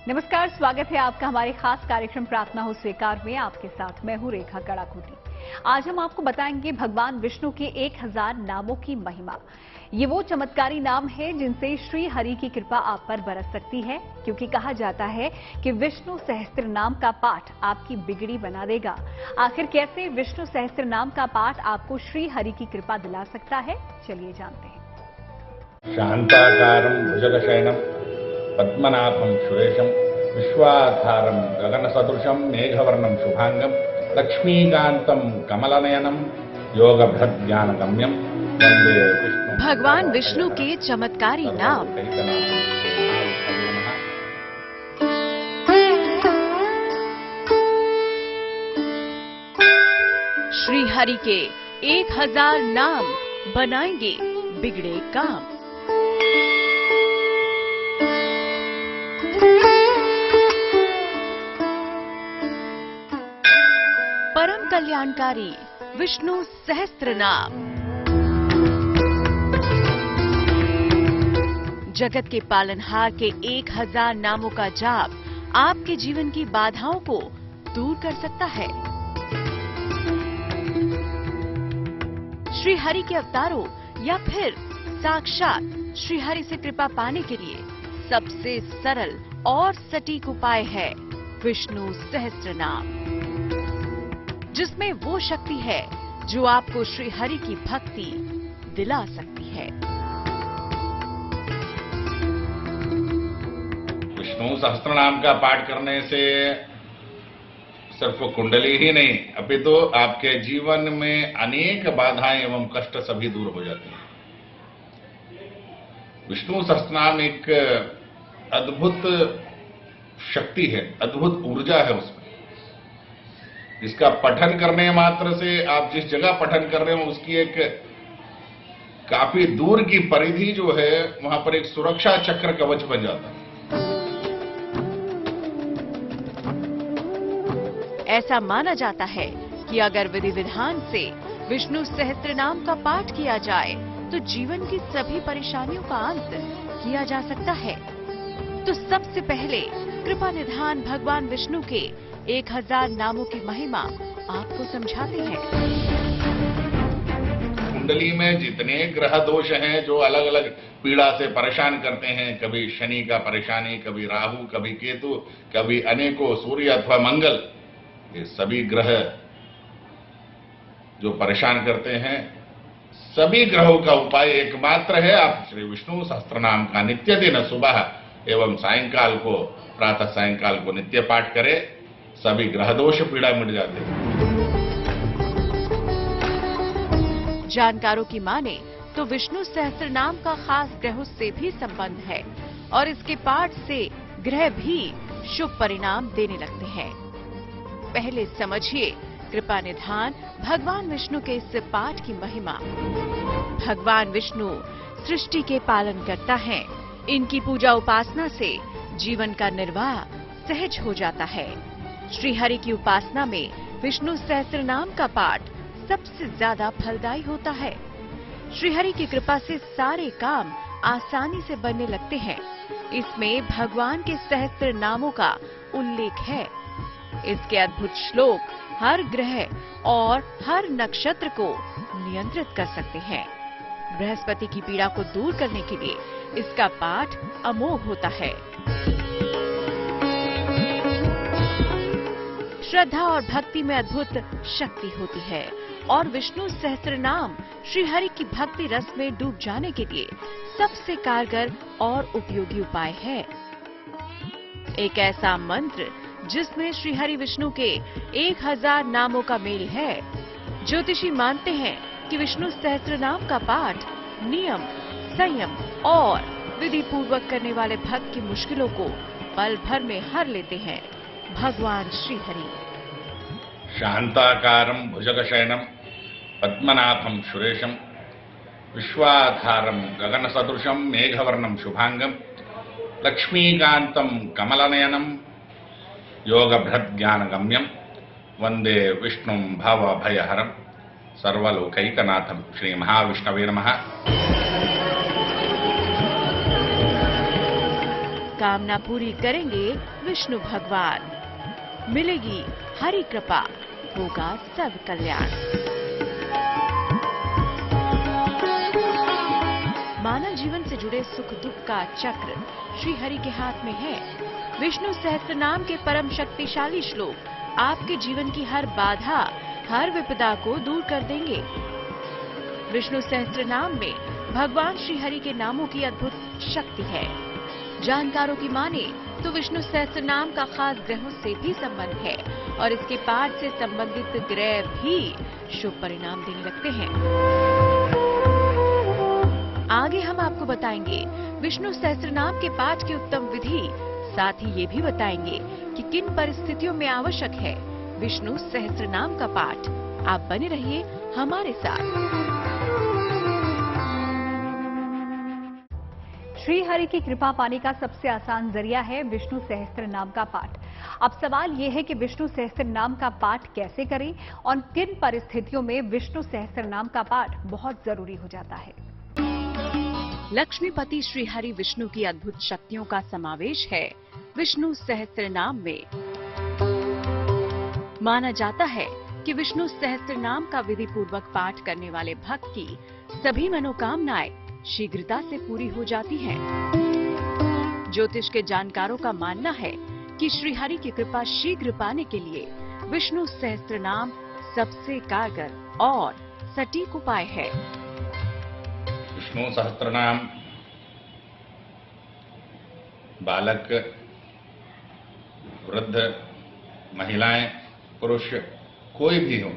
नमस्कार, स्वागत है आपका हमारे खास कार्यक्रम प्रार्थना हो स्वीकार में। आपके साथ मैं हूं रेखा कड़ाकोटी। आज हम आपको बताएंगे भगवान विष्णु के 1000 नामों की महिमा। ये वो चमत्कारी नाम है जिनसे श्री हरि की कृपा आप पर बरस सकती है, क्योंकि कहा जाता है कि विष्णु सहस्त्र नाम का पाठ आपकी बिगड़ी बना देगा। आखिर कैसे विष्णु सहस्त्र नाम का पाठ आपको श्री हरि की कृपा दिला सकता है, चलिए जानते हैं। शांताकारं भुजगशयनं पद्मनाभं सुरेशं विश्वाधारं गगनसदृशं मेघवर्णं शुभांगं लक्ष्मीकान्तं कमलनयनं योगभ्रज्ञानगम्यं वंदे विष्णु। भगवान विष्णु के चमत्कारी नाम। श्री हरि के 1000 नाम बनाएंगे बिगड़े काम। परम कल्याणकारी विष्णु सहस्त्र नाम। जगत के पालनहार के 1000 नामों का जाप आपके जीवन की बाधाओं को दूर कर सकता है। श्री हरि के अवतारों या फिर साक्षात श्री हरि से कृपा पाने के लिए सबसे सरल और सटीक उपाय है विष्णु सहस्त्र नाम, जिसमें वो शक्ति है जो आपको श्री हरि की भक्ति दिला सकती है। विष्णु सहस्त्र नाम का पाठ करने से सिर्फ कुंडली ही नहीं, अपितु तो आपके जीवन में अनेक बाधाएं एवं कष्ट सभी दूर हो जाते हैं। विष्णु सहस्त्र नाम एक अद्भुत शक्ति है, अद्भुत ऊर्जा है उसमें, जिसका पठन करने मात्र से आप जिस जगह पठन कर रहे हो उसकी एक काफी दूर की परिधि जो है वहां पर एक सुरक्षा चक्र कवच बन जाता है। ऐसा माना जाता है कि अगर विधि विधान से विष्णु सहस्त्र नाम का पाठ किया जाए तो जीवन की सभी परेशानियों का अंत किया जा सकता है। तो सबसे पहले कृपा निधान भगवान विष्णु के 1000 नामों की महिमा आपको समझाते हैं। कुंडली में जितने ग्रह दोष हैं जो अलग अलग पीड़ा से परेशान करते हैं, कभी शनि का परेशानी, कभी राहु, कभी केतु, कभी अनेकों सूर्य अथवा मंगल, ये सभी ग्रह जो परेशान करते हैं, सभी ग्रहों का उपाय एकमात्र है, आप श्री विष्णु सहस्त्र नाम का नित्य दिन सुबह एवं सायंकाल को, प्रातः सायंकाल को नित्य पाठ करें, सभी ग्रह दोष पीड़ा मिट जाते हैं। जानकारों की माने तो विष्णु सहस्त्र नाम का खास ग्रहों से भी संबंध है और इसके पाठ से ग्रह भी शुभ परिणाम देने लगते हैं। पहले समझिए कृपा निधान भगवान विष्णु के इस पाठ की महिमा। भगवान विष्णु सृष्टि के पालन करता है। इनकी पूजा उपासना से जीवन का निर्वाह सहज हो जाता है। श्री हरि की उपासना में विष्णु सहस्त्र नाम का पाठ सबसे ज्यादा फलदायी होता है। श्री हरि की कृपा से सारे काम आसानी से बनने लगते हैं। इसमें भगवान के सहस्त्र नामों का उल्लेख है। इसके अद्भुत श्लोक हर ग्रह और हर नक्षत्र को नियंत्रित कर सकते हैं। बृहस्पति की पीड़ा को दूर करने के लिए इसका पाठ अमोघ होता है। श्रद्धा और भक्ति में अद्भुत शक्ति होती है और विष्णु सहस्त्र नाम श्री हरि की भक्ति रस में डूब जाने के लिए सबसे कारगर और उपयोगी उपाय है। एक ऐसा मंत्र जिसमें श्री हरि विष्णु के 1000 नामों का मेल है। ज्योतिषी मानते हैं कि विष्णु सहस्त्र नाम का पाठ नियम, संयम और विधि पूर्वक करने वाले भक्त की मुश्किलों को पल भर में हर लेते हैं भगवान श्री हरि। शांताकारं भुजगशयनं पद्मनाभं सुरेशं विश्वाधारं गगनसदृशं मेघवर्णं शुभांगं लक्ष्मीकान्तं कमलनयनं योगभ्रज्ञानगम्यं वंदे विष्णुं भवभयहरं सर्वलोकैकनाथं। श्री महाविष्णवे नमः। कामना पूरी करेंगे विष्णु भगवान। मिलेगी हरि कृपा, होगा सब कल्याण। मानव जीवन से जुड़े सुख दुख का चक्र श्री हरि के हाथ में है। विष्णु सहस्त्र नाम के परम शक्तिशाली श्लोक आपके जीवन की हर बाधा, हर विपदा को दूर कर देंगे। विष्णु सहस्त्र नाम में भगवान श्री हरि के नामों की अद्भुत शक्ति है। जानकारों की माने तो विष्णु सहस्त्र नाम का खास ग्रहों से भी संबंध है और इसके पाठ से संबंधित ग्रह भी शुभ परिणाम देने लगते हैं। आगे हम आपको बताएंगे विष्णु सहस्त्र नाम के पाठ की उत्तम विधि, साथ ही ये भी बताएंगे कि किन परिस्थितियों में आवश्यक है विष्णु सहस्त्र नाम का पाठ। आप बने रहिए हमारे साथ। श्री हरि की कृपा पाने का सबसे आसान जरिया है विष्णु सहस्त्र नाम का पाठ। अब सवाल यह है कि विष्णु सहस्त्र नाम का पाठ कैसे करें और किन परिस्थितियों में विष्णु सहस्त्र नाम का पाठ बहुत जरूरी हो जाता है। लक्ष्मीपति श्री हरि विष्णु की अद्भुत शक्तियों का समावेश है विष्णु सहस्त्र नाम में। माना जाता है कि विष्णु सहस्त्र नाम का विधि पूर्वक पाठ करने वाले भक्त की सभी मनोकामनाएं शीघ्रता से पूरी हो जाती हैं। ज्योतिष के जानकारों का मानना है कि श्री हरि की कृपा शीघ्र पाने के लिए विष्णु सहस्त्र नाम सबसे कारगर और सटीक उपाय है। विष्णु सहस्त्र नाम बालक, वृद्ध, महिलाएं, पुरुष कोई भी हो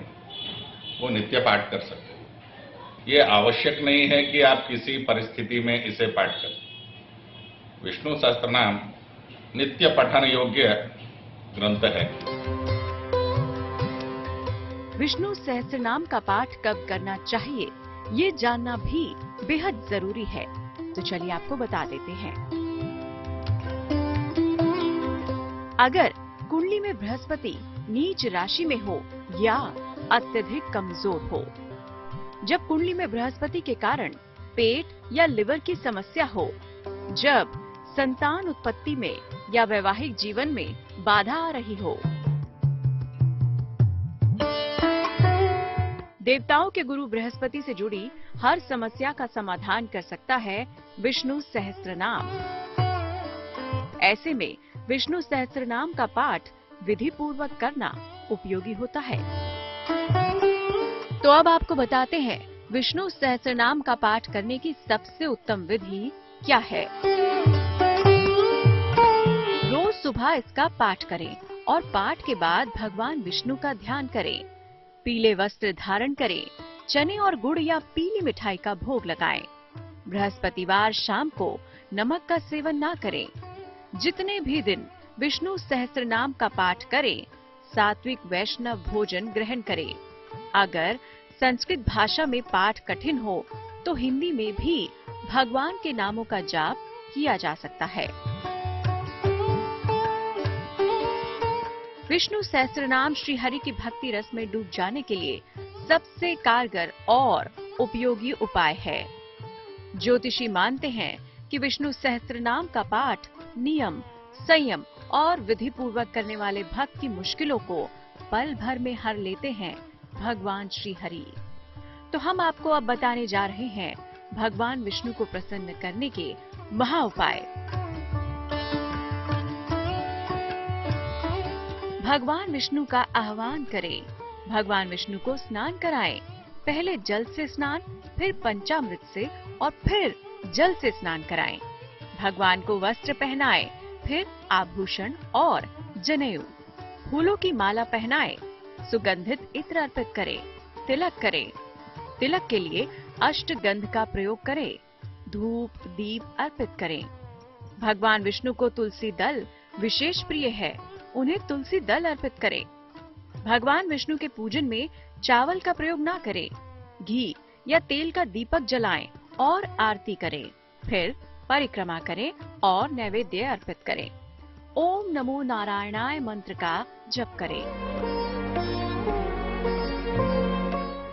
वो नित्य पाठ कर सकते हैं। ये आवश्यक नहीं है कि आप किसी परिस्थिति में इसे पाठ करें। विष्णु सहस्त्र नाम नित्य पठन योग्य ग्रंथ है। विष्णु सहस्त्र नाम का पाठ कब करना चाहिए, ये जानना भी बेहद जरूरी है। तो चलिए आपको बता देते हैं। अगर कुंडली में बृहस्पति नीच राशि में हो या अत्यधिक कमजोर हो, जब कुंडली में बृहस्पति के कारण पेट या लिवर की समस्या हो, जब संतान उत्पत्ति में या वैवाहिक जीवन में बाधा आ रही हो, देवताओं के गुरु बृहस्पति से जुड़ी हर समस्या का समाधान कर सकता है विष्णु सहस्त्र नाम। ऐसे में विष्णु सहस्त्र नाम का पाठ विधि पूर्वक करना उपयोगी होता है। तो अब आपको बताते हैं विष्णु सहस्त्र नाम का पाठ करने की सबसे उत्तम विधि क्या है। रोज सुबह इसका पाठ करें और पाठ के बाद भगवान विष्णु का ध्यान करें। पीले वस्त्र धारण करें, चने और गुड़ या पीली मिठाई का भोग लगाएं। बृहस्पतिवार शाम को नमक का सेवन ना करें। जितने भी दिन विष्णु सहस्त्र नाम का पाठ करें, सात्विक वैष्णव भोजन ग्रहण करें। अगर संस्कृत भाषा में पाठ कठिन हो तो हिंदी में भी भगवान के नामों का जाप किया जा सकता है। विष्णु सहस्त्र नाम श्री हरि की भक्ति रस में डूब जाने के लिए सबसे कारगर और उपयोगी उपाय है। ज्योतिषी मानते हैं कि विष्णु सहस्त्र नाम का पाठ नियम, संयम और विधि पूर्वक करने वाले भक्त की मुश्किलों को पल भर में हर लेते हैं भगवान श्री हरि। तो हम आपको अब बताने जा रहे हैं भगवान विष्णु को प्रसन्न करने के महा उपाय। भगवान विष्णु का आह्वान करें। भगवान विष्णु को स्नान कराएं। पहले जल से स्नान, फिर पंचामृत से और फिर जल से स्नान कराएं। भगवान को वस्त्र पहनाएं, फिर आभूषण और जनेऊ, फूलों की माला पहनाएं, सुगंधित इत्र अर्पित करें, तिलक करें। तिलक के लिए अष्टगंध का प्रयोग करें। धूप दीप अर्पित करें। भगवान विष्णु को तुलसी दल विशेष प्रिय है, उन्हें तुलसी दल अर्पित करें। भगवान विष्णु के पूजन में चावल का प्रयोग ना करें। घी या तेल का दीपक जलाएं और आरती करें। फिर परिक्रमा करें और नैवेद्य अर्पित करें। ओम नमो नारायणाय मंत्र का जप करें।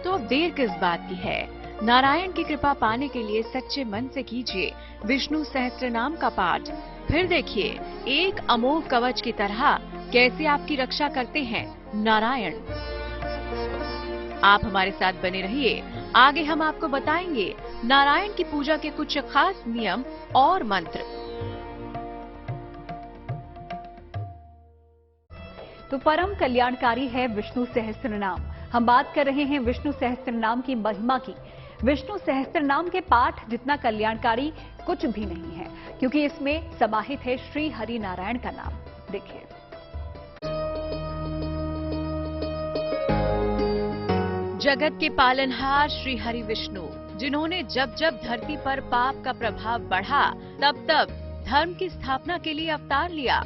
तो अब देर किस बात की है, नारायण की कृपा पाने के लिए सच्चे मन से कीजिए विष्णु सहस्त्रनाम का पाठ। फिर देखिए एक अमोघ कवच की तरह कैसे आपकी रक्षा करते हैं नारायण। आप हमारे साथ बने रहिए, आगे हम आपको बताएंगे नारायण की पूजा के कुछ खास नियम और मंत्र। तो परम कल्याणकारी है विष्णु सहस्त्रनाम। हम बात कर रहे हैं विष्णु सहस्त्रनाम की महिमा की। विष्णु सहस्त्रनाम के पाठ जितना कल्याणकारी कुछ भी नहीं है, क्योंकि इसमें समाहित है श्री हरि नारायण का नाम। देखिए, जगत के पालनहार श्री हरि विष्णु, जिन्होंने जब जब धरती पर पाप का प्रभाव बढ़ा तब तब धर्म की स्थापना के लिए अवतार लिया।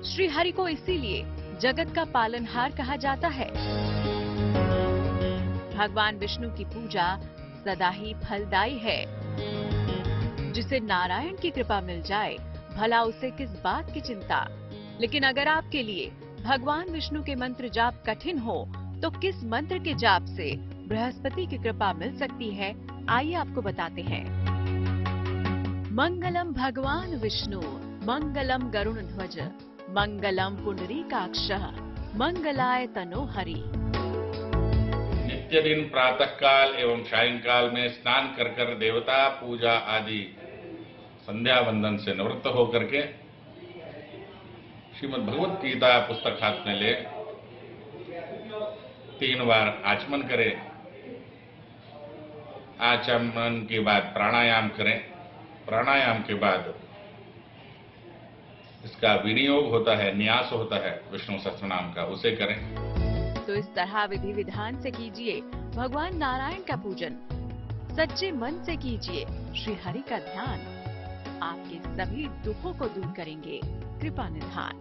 श्री हरि को इसीलिए जगत का पालनहार कहा जाता है। भगवान विष्णु की पूजा सदा ही फलदायी है। जिसे नारायण की कृपा मिल जाए, भला उसे किस बात की चिंता। लेकिन अगर आपके लिए भगवान विष्णु के मंत्र जाप कठिन हो, तो किस मंत्र के जाप से बृहस्पति की कृपा मिल सकती है, आइए आपको बताते हैं। मंगलम भगवान विष्णु, मंगलम गरुण ध्वज, मंगलम पुंडरीकाक्षः, मंगलाय तनो हरि। नित्य दिन प्रातः काल एवं सायंकाल में स्नान कर देवता पूजा आदि संध्या वंदन से निवृत्त होकर के श्रीमद् भगवत गीता पुस्तक हाथ में ले 3 बार आचमन करें। आचमन के बाद प्राणायाम करें। प्राणायाम के बाद इसका विनियोग होता है, न्यास होता है विष्णु सहस्त्रनाम का, उसे करें। तो इस तरह विधि विधान से कीजिए भगवान नारायण का पूजन, सच्चे मन से कीजिए श्री हरि का ध्यान। आपके सभी दुखों को दूर करेंगे कृपा निधान।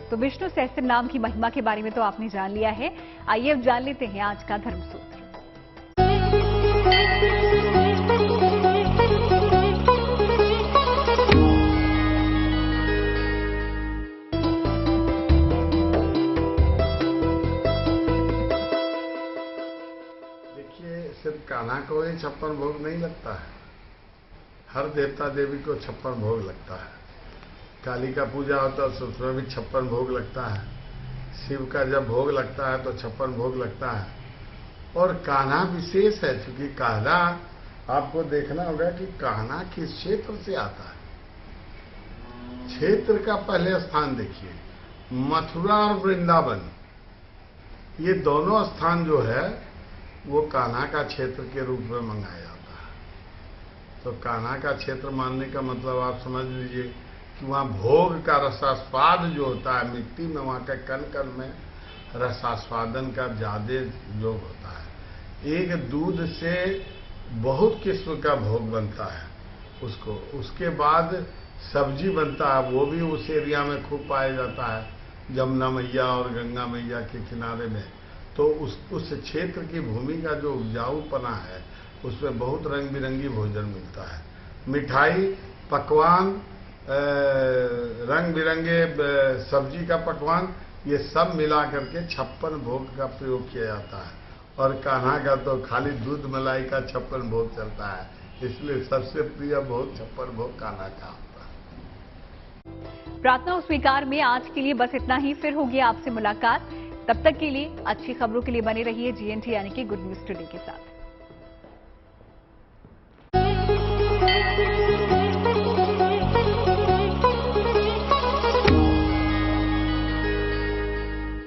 तो विष्णु सहस्त्रनाम की महिमा के बारे में तो आपने जान लिया है। आइए अब जान लेते हैं आज का धर्मसूत्र। सिर्फ कान्हा को ही 56 भोग नहीं लगता है, हर देवता देवी को 56 भोग लगता है। काली का पूजा होता है तो उसमें भी 56 भोग लगता है। शिव का जब भोग लगता है तो 56 भोग लगता है। और कान्हा विशेष है, क्योंकि कान्हा आपको देखना होगा कि कान्हा किस क्षेत्र से आता है। क्षेत्र का पहले स्थान देखिए, मथुरा और वृंदावन, ये दोनों स्थान जो है वो कान्हा का क्षेत्र के रूप में मंगाया जाता है। तो कान्हा का क्षेत्र मानने का मतलब आप समझ लीजिए कि वहाँ भोग का रसास्वाद जो होता है मिट्टी में, वहाँ के कण कण में रसास्वादन का ज्यादा योग होता है। एक दूध से बहुत किस्म का भोग बनता है उसको, उसके बाद सब्जी बनता है, वो भी उस एरिया में खूब पाया जाता है, जमुना मैया और गंगा मैया के किनारे में। तो उस क्षेत्र की भूमि का जो उपजाऊपना है उसमें बहुत रंग बिरंगी भोजन मिलता है। मिठाई, पकवान, रंग बिरंगे सब्जी का पकवान, ये सब मिला करके 56 भोग का प्रयोग किया जाता है। और कान्हा का तो खाली दूध मलाई का 56 भोग चलता है, इसलिए सबसे प्रिय भोग 56 भोग कान्हा का होता है। प्रार्थना स्वीकार में आज के लिए बस इतना ही। फिर होगी आपसे मुलाकात। तब तक के लिए अच्छी खबरों के लिए बने रहिए GNT यानी कि गुड न्यूज टुडे के साथ।